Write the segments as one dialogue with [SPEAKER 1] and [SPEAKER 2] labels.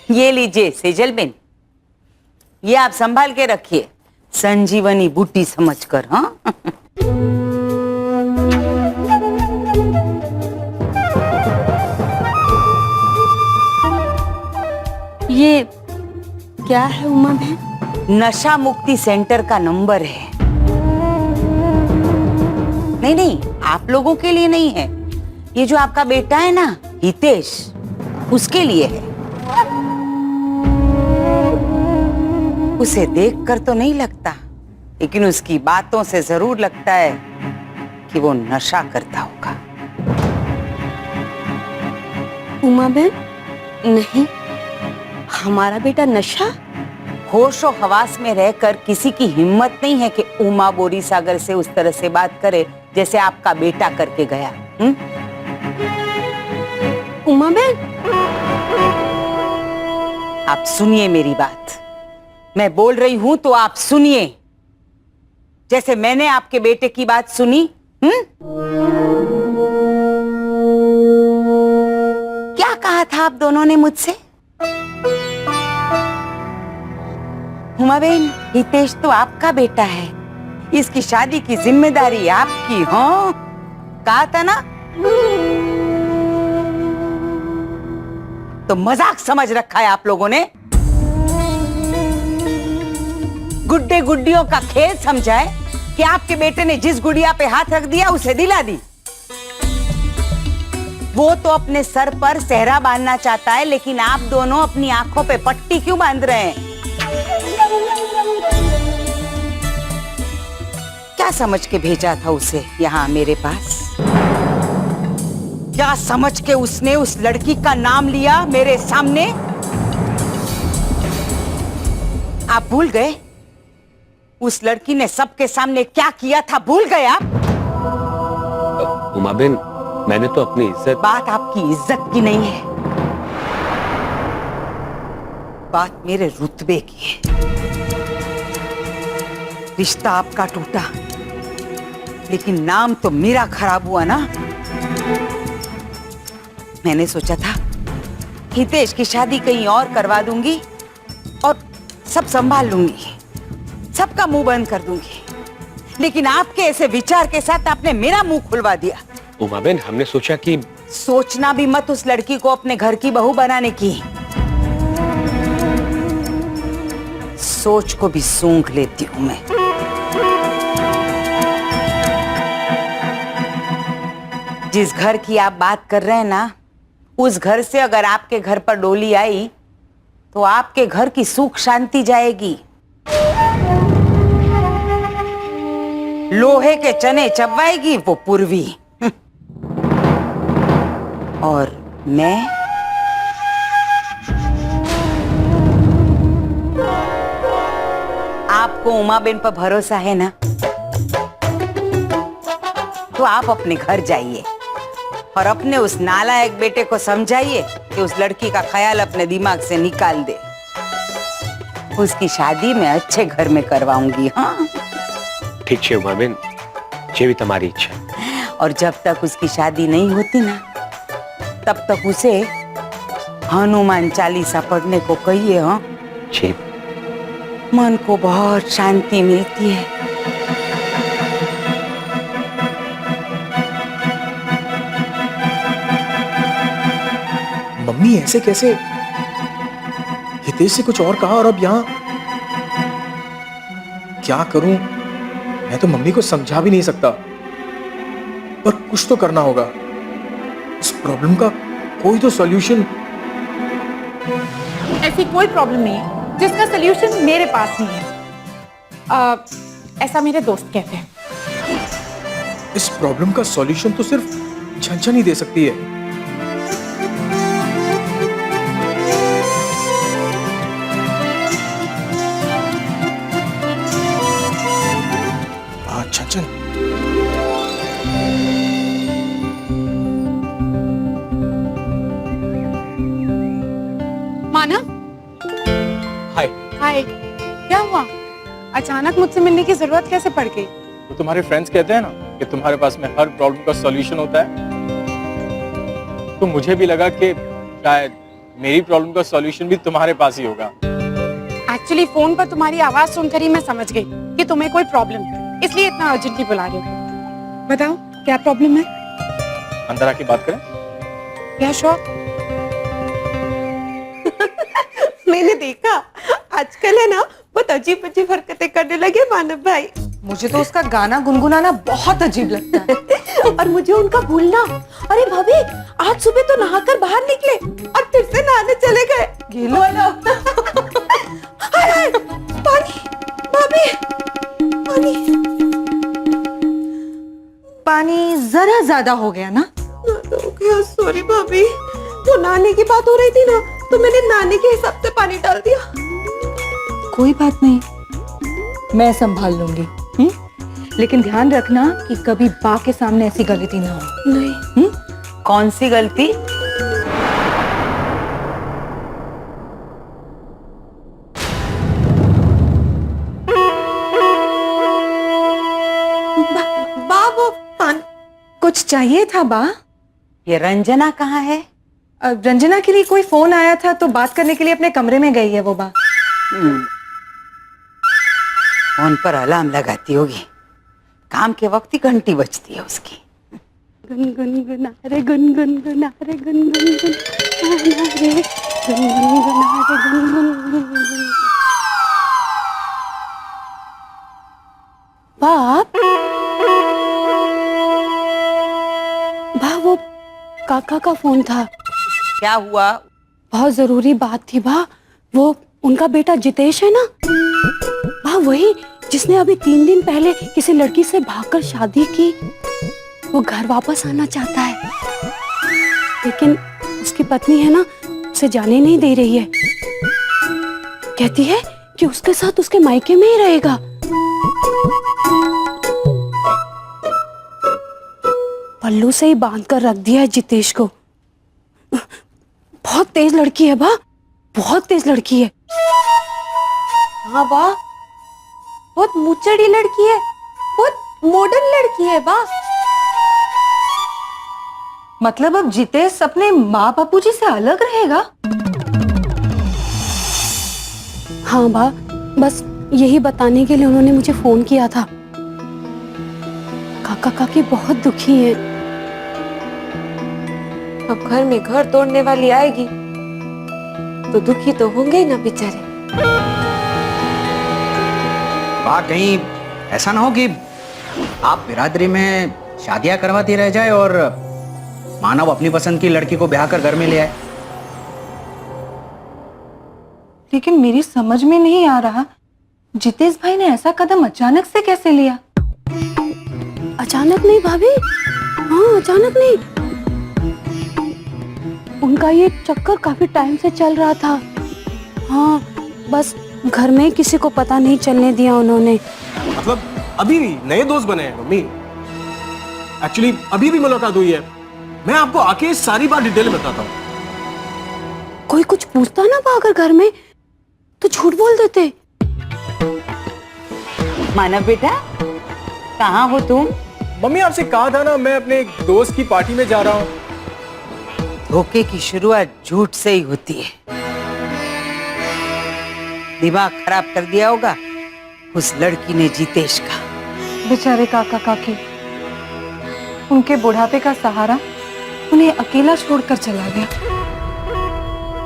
[SPEAKER 1] ये लीजिए सेजल बेन, ये आप संभाल के रखिए, संजीवनी बूटी समझकर। हाँ
[SPEAKER 2] ये क्या है उमा बहन?
[SPEAKER 1] नशा मुक्ति सेंटर का नंबर है। नहीं नहीं, आप लोगों के लिए नहीं है, ये जो आपका बेटा है ना हितेश, उसके लिए है। उसे देखकर तो नहीं लगता, लेकिन उसकी बातों से जरूर लगता है कि वो नशा करता होगा।
[SPEAKER 2] उमा बहन, नहीं, हमारा बेटा नशा?
[SPEAKER 1] होशो हवास में रहकर किसी की हिम्मत नहीं है कि उमा बोरी सागर से उस तरह से बात करे जैसे आपका बेटा करके गया।
[SPEAKER 2] उमा बहन,
[SPEAKER 1] आप सुनिए मेरी बात, मैं बोल रही हूं तो आप सुनिए, जैसे मैंने आपके बेटे की बात सुनी। क्या कहा था आप दोनों ने मुझसे? हुमा बहन, हितेश तो आपका बेटा है, इसकी शादी की जिम्मेदारी आपकी। हाँ कहा था ना? तो मजाक समझ रखा है आप लोगों ने, गुड्डे गुड्डियों का खेल समझा है कि आपके बेटे ने जिस गुड़िया पे हाथ रख दिया उसे दिला दी। वो तो अपने सर पर सेहरा बांधना चाहता है, लेकिन आप दोनों अपनी आंखों पे पट्टी क्यों बांध रहे हैं? क्या समझ के भेजा था उसे यहाँ मेरे पास? क्या समझ के उसने उस लड़की का नाम लिया मेरे सामने? आप भूल गए उस लड़की ने सबके सामने क्या किया था? भूल गए आप?
[SPEAKER 3] उमा बेन, मैंने तो अपनी इज्जत।
[SPEAKER 1] बात आपकी इज्जत की नहीं है, बात मेरे रुतबे की है। रिश्ता आपका टूटा, लेकिन नाम तो मेरा खराब हुआ ना। मैंने सोचा था हितेश की शादी कहीं और करवा दूंगी और सब संभाल लूंगी, सबका मुंह बंद कर दूंगी, लेकिन आपके ऐसे विचार के साथ आपने मेरा मुंह खुलवा दिया।
[SPEAKER 3] उमा बेन, हमने सोचा कि
[SPEAKER 1] सोचना भी मत उस लड़की को अपने घर की बहू बनाने की, सोच को भी सूंघ लेती हूं मैं। जिस घर की आप बात कर रहे हैं ना, उस घर से अगर आपके घर पर डोली आई तो आपके घर की सुख शांति जाएगी। लोहे के चने चबवाएगी वो पूर्वी, और मैं आपको उमा बेन पर भरोसा है ना, तो आप अपने घर जाइए और अपने उस नालायक बेटे को समझाइए कि उस लड़की का ख्याल अपने दिमाग से निकाल दे। उसकी शादी मैं अच्छे घर में करवाऊंगी। हाँ
[SPEAKER 3] ठीक है उमा बेन, ये भी तुम्हारी इच्छा।
[SPEAKER 1] और जब तक उसकी शादी नहीं होती ना, तब तक उसे हनुमान चालीसा पढ़ने को कहिए। हाँ
[SPEAKER 3] जी।
[SPEAKER 1] मन को बहुत शांति मिलती है।
[SPEAKER 4] मम्मी ऐसे कैसे? हितेश से कुछ और कहा और अब यहाँ क्या करूं? मैं तो मम्मी को समझा भी नहीं सकता, पर कुछ तो करना होगा। इस प्रॉब्लम का कोई तो सॉल्यूशन।
[SPEAKER 5] ऐसी कोई प्रॉब्लम नहीं है जिसका सलूशन मेरे पास नहीं है, ऐसा मेरे दोस्त कहते हैं।
[SPEAKER 4] इस प्रॉब्लम का सॉल्यूशन तो सिर्फ झंझन ही दे सकती है। झंझन।
[SPEAKER 5] मानव,
[SPEAKER 4] हाय।
[SPEAKER 5] हाय, क्या हुआ? अचानक मुझसे मिलने की जरूरत कैसे पड़ गई?
[SPEAKER 4] तो तुम्हारे फ्रेंड्स कहते हैं ना कि तुम्हारे पास में हर प्रॉब्लम का सॉल्यूशन होता है, तो मुझे भी लगा कि शायद मेरी प्रॉब्लम का सॉल्यूशन भी तुम्हारे पास ही होगा।
[SPEAKER 5] एक्चुअली फोन पर तुम्हारी आवाज सुनकर ही मैं समझ गई कि तुम्हें कोई प्रॉब्लम है, इसलिए इतना अर्जेंटली बुला रही हूँ। बताओ क्या प्रॉब्लम है?
[SPEAKER 4] अंदर आके बात करें?
[SPEAKER 5] या श्योर।
[SPEAKER 2] मैंने देखा आजकल है ना बहुत अजीब अजीब हरकतें करने लगे मानव भाई।
[SPEAKER 6] मुझे तो उसका गाना गुनगुनाना बहुत अजीब लगता है।
[SPEAKER 2] और मुझे उनका भूलना। अरे भाभी आज सुबह तो नहाकर बाहर निकले और फिर से नहाने चले गए। बोलो। हाय हाय पानी, भाभी पानी।
[SPEAKER 6] पानी जरा ज्यादा हो गया ना?
[SPEAKER 2] सॉरी भाभी, वो नहाने की बात हो रही थी ना तो मैंने नहाने के हिसाब से पानी डाल दिया।
[SPEAKER 6] कोई बात नहीं, मैं संभाल लूंगी। लेकिन ध्यान रखना कि कभी बा के सामने ऐसी गलती ना हो।
[SPEAKER 2] नहीं।
[SPEAKER 1] कौन सी गलती?
[SPEAKER 2] बा वो पानी।
[SPEAKER 6] कुछ चाहिए था बा?
[SPEAKER 1] ये रंजना कहाँ है?
[SPEAKER 6] रंजना के लिए कोई फोन आया था तो बात करने के लिए अपने कमरे में गई है वो बा।
[SPEAKER 1] फोन पर अलार्म लगाती होगी, काम के वक्त ही घंटी बजती है उसकी।
[SPEAKER 2] गुनगुन रे गुनगुन रे गुनगुन रे गुनगुन। बाप बा वो काका का फोन था।
[SPEAKER 1] क्या हुआ?
[SPEAKER 2] बहुत जरूरी बात थी बा। वो उनका बेटा जितेश है ना बा, वही जिसने अभी 3 दिन पहले किसी लड़की से भागकर शादी की। वो घर वापस आना चाहता है लेकिन उसकी पत्नी है ना उसे जाने नहीं दे रही है। कहती है कि उसके साथ उसके मायके में ही रहेगा। पल्लू से ही बांध कर रख दिया है जितेश को। बहुत तेज लड़की है बा, बहुत तेज लड़की है। हाँ बा, बहुत मुचड़ी लड़की है, बहुत मॉडर्न लड़की है बा।
[SPEAKER 6] मतलब अब जितेश अपने माँ बापूजी से अलग रहेगा?
[SPEAKER 2] हाँ बा, बस यही बताने के लिए उन्होंने मुझे फोन किया था। काका काकी बहुत दुखी हैं। अब घर में घर तोड़ने वाली आएगी तो दुखी तो होंगे ही ना बेचारे।
[SPEAKER 7] कहीं ऐसा ना हो कि आप बिरादरी में शादियां करवाती रह जाए और मानव अपनी पसंद की लड़की को ब्याह कर घर में ले आए।
[SPEAKER 6] लेकिन मेरी समझ में नहीं आ रहा, जितेश भाई ने ऐसा कदम अचानक से कैसे लिया?
[SPEAKER 2] अचानक नहीं भाभी, हाँ अचानक नहीं। उनका ये चक्कर काफी टाइम से चल रहा था। हाँ बस घर में किसी को पता नहीं चलने दिया उन्होंने।
[SPEAKER 4] मतलब अभी भी नए दोस्त बने हैं मम्मी? एक्चुअली अभी भी मुलाकात हुई है। मैं आपको आके सारी बात डिटेल में बताता हूँ।
[SPEAKER 2] कोई कुछ पूछता ना अगर घर में तो झूठ बोल देते।
[SPEAKER 1] मानव बेटा, कहाँ हो तुम?
[SPEAKER 4] मम्मी आपसे कहा था ना, मैं अपने एक दोस्त की पार्टी में जा रहा हूँ।
[SPEAKER 1] धोखे की शुरुआत झूठ से ही होती है। दिमाग खराब कर दिया होगा उस लड़की ने जितेश का।
[SPEAKER 6] बेचारे काका काकी, उनके बुढ़ापे का सहारा उन्हें अकेला छोड़कर चला गया।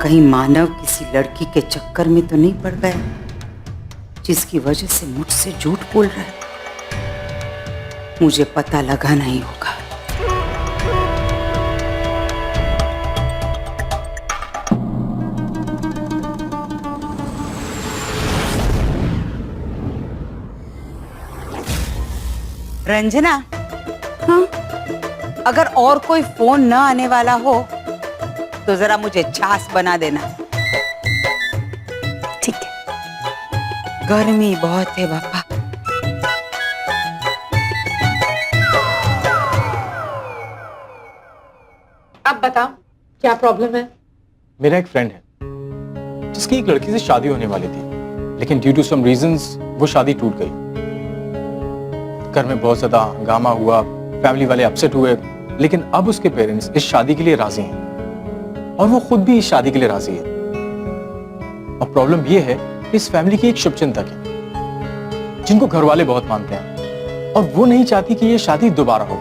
[SPEAKER 1] कहीं मानव किसी लड़की के चक्कर में तो नहीं पड़ गया जिसकी वजह से मुझसे झूठ बोल रहा है? मुझे पता लगाना ही होगा। रंजना,
[SPEAKER 2] हाँ
[SPEAKER 1] अगर और कोई फोन न आने वाला हो तो जरा मुझे छाछ बना देना।
[SPEAKER 2] ठीक है।
[SPEAKER 1] गर्मी बहुत है पापा।
[SPEAKER 5] अब बताओ क्या प्रॉब्लम है?
[SPEAKER 4] मेरा एक फ्रेंड है जिसकी एक लड़की से शादी होने वाली थी, लेकिन ड्यू टू सम रीजंस वो शादी टूट गई। घर में बहुत ज्यादा हंगामा हुआ, फैमिली वाले अपसेट हुए, लेकिन अब उसके पेरेंट्स इस शादी के लिए राजी हैं और वो खुद भी इस शादी के लिए राजी है। और प्रॉब्लम ये है कि इस फैमिली की एक शुभचिंतक है जिनको घर वाले बहुत मानते हैं, और वो नहीं चाहती कि ये शादी दोबारा हो,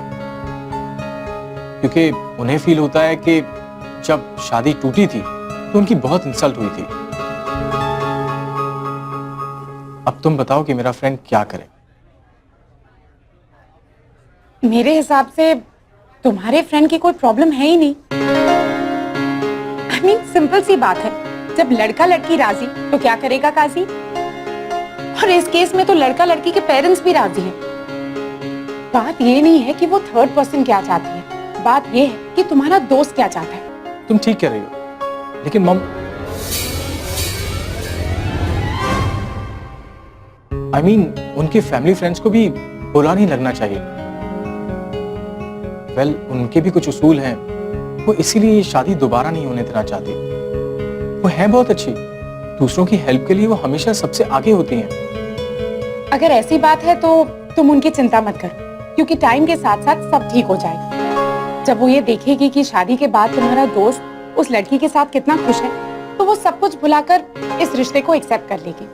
[SPEAKER 4] क्योंकि उन्हें फील होता है कि जब शादी टूटी थी तो उनकी बहुत इंसल्ट हुई थी। अब तुम बताओ कि मेरा फ्रेंड क्या करे।
[SPEAKER 5] मेरे हिसाब से तुम्हारे फ्रेंड की कोई प्रॉब्लम है ही नहीं। आई मीन सिंपल सी बात है, जब लड़का लड़की राजी तो क्या करेगा काजी। और इस केस में तो लड़का लड़की के पेरेंट्स भी राजी हैं। बात ये नहीं है कि वो थर्ड पर्सन क्या चाहती है, बात ये है कि तुम्हारा दोस्त क्या चाहता है।
[SPEAKER 4] तुम ठीक कह रही हो, लेकिन मम आई मीन उनके फैमिली फ्रेंड्स को भी बुरा नहीं लगना चाहिए। वेल, उनके भी कुछ उसूल हैं, वो इसीलिए ये शादी दोबारा नहीं होने देना चाहते। वो है बहुत अच्छी, दूसरों की हेल्प के लिए वो हमेशा सबसे आगे होती हैं।
[SPEAKER 5] अगर ऐसी बात है तो तुम उनकी चिंता मत करो, क्योंकि टाइम के साथ साथ सब ठीक हो जाएगा। जब वो ये देखेगी कि शादी के बाद तुम्हारा दोस्त उस लड़की के साथ कितना खुश है, तो वो सब कुछ भुलाकर इस रिश्ते को एक्सेप्ट कर लेगी।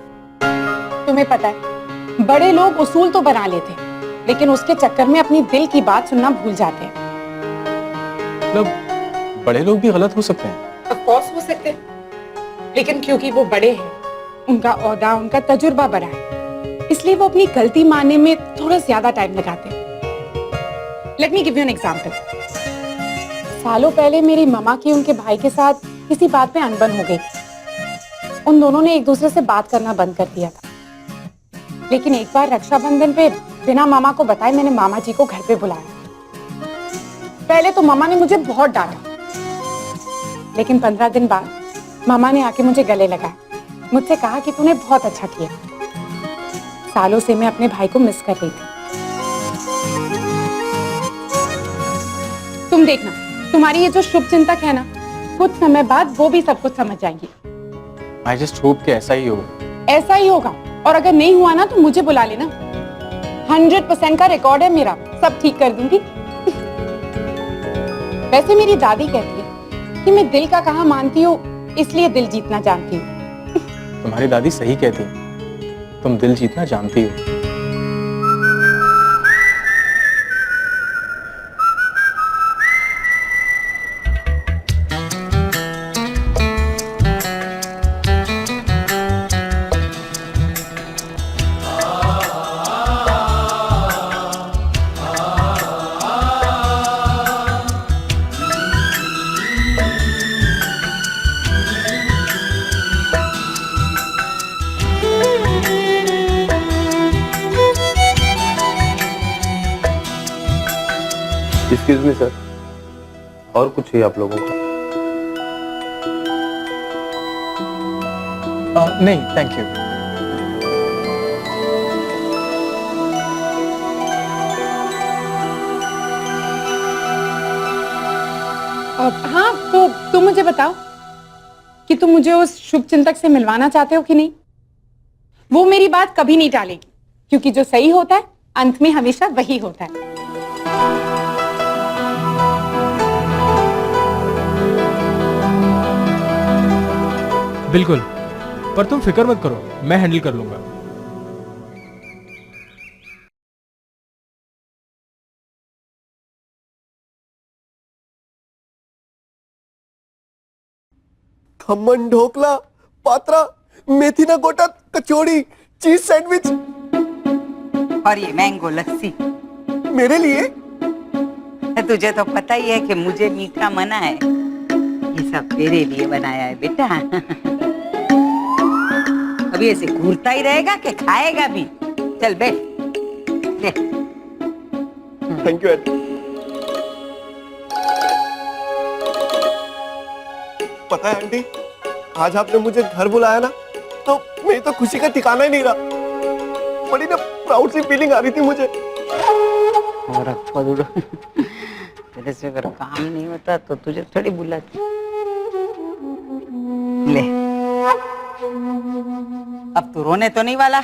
[SPEAKER 5] तुम्हें पता है, बड़े लोग उसूल तो बना लेते हैं, लेकिन उसके चक्कर में अपनी दिल की बात सुनना भूल जाते हैं।
[SPEAKER 4] मतलब बड़े लोग भी गलत हो सकते हैं।
[SPEAKER 5] ऑफ कोर्स हो सकते हैं, लेकिन क्योंकि वो बड़े हैं, उनका ओहदा, उनका तजुर्बा बड़ा है, इसलिए वो अपनी गलती मानने में थोड़ा ज्यादा टाइम लगाते हैं। Let me give you an example. सालों पहले मेरी ममा की उनके भाई के साथ किसी बात पे अनबन हो गई। उन दोनों ने एक दूसरे से बात करना बंद कर दिया था। लेकिन एक बार रक्षाबंधन पे बिना मामा को बताए मैंने मामा जी को घर पे बुलाया। पहले तो मामा ने मुझे बहुत डांटा, लेकिन 15 दिन बाद मामा ने आके मुझे गले लगाया, मुझसे कहा कि तूने बहुत अच्छा किया। सालों से मैं अपने भाई को मिस कर रही थी। तुम देखना, तुम्हारी ये जो शुभ चिंतक है ना, कुछ समय बाद वो भी सब कुछ समझ जाएंगी।
[SPEAKER 4] आई जस्ट होप कि ऐसा ही हो।
[SPEAKER 5] ऐसा ही होगा, और अगर नहीं हुआ ना तो मुझे बुला लेना। 100% का रिकॉर्ड है मेरा, सब ठीक कर दूंगी। वैसे मेरी दादी कहती है कि मैं दिल का कहाँ मानती हूँ, इसलिए दिल जीतना जानती हूँ।
[SPEAKER 4] तुम्हारी दादी सही कहती है, तुम दिल जीतना जानती हो।
[SPEAKER 3] एक्सक्यूज मी सर, और कुछ चाहिए आप लोगों को?
[SPEAKER 4] नहीं, थैंक यू।
[SPEAKER 5] हाँ, तो तुम मुझे बताओ कि तुम मुझे उस शुभ चिंतक से मिलवाना चाहते हो कि नहीं। वो मेरी बात कभी नहीं टालेगी, क्योंकि जो सही होता है अंत में हमेशा वही होता है।
[SPEAKER 8] बिल्कुल, पर तुम फिक्र मत करो, मैं हैंडल कर लूंगा।
[SPEAKER 9] खमन, ढोकला, पात्रा, मेथी ना गोटा, कचौड़ी, चीज सैंडविच
[SPEAKER 1] और ये मैंगो लस्सी।
[SPEAKER 9] मेरे लिए।
[SPEAKER 1] तुझे तो पता ही है कि मुझे मीठा मना है, ये सब तेरे लिए बनाया है बेटा। अभी ऐसे घूरता ही रहेगा कि खाएगा भी। चल बैठ, ले।
[SPEAKER 9] Thank you aunty. पता है आंटी, आज आपने मुझे घर बुलाया ना, तो मेरी तो खुशी का ठिकाना ही नहीं रहा। बड़ी ना प्राउड सी फीलिंग आ रही थी मुझे।
[SPEAKER 1] और तेरे से अगर काम नहीं होता तो तुझे थोड़ी बुलाती। ले, अब तू रोने तो नहीं वाला?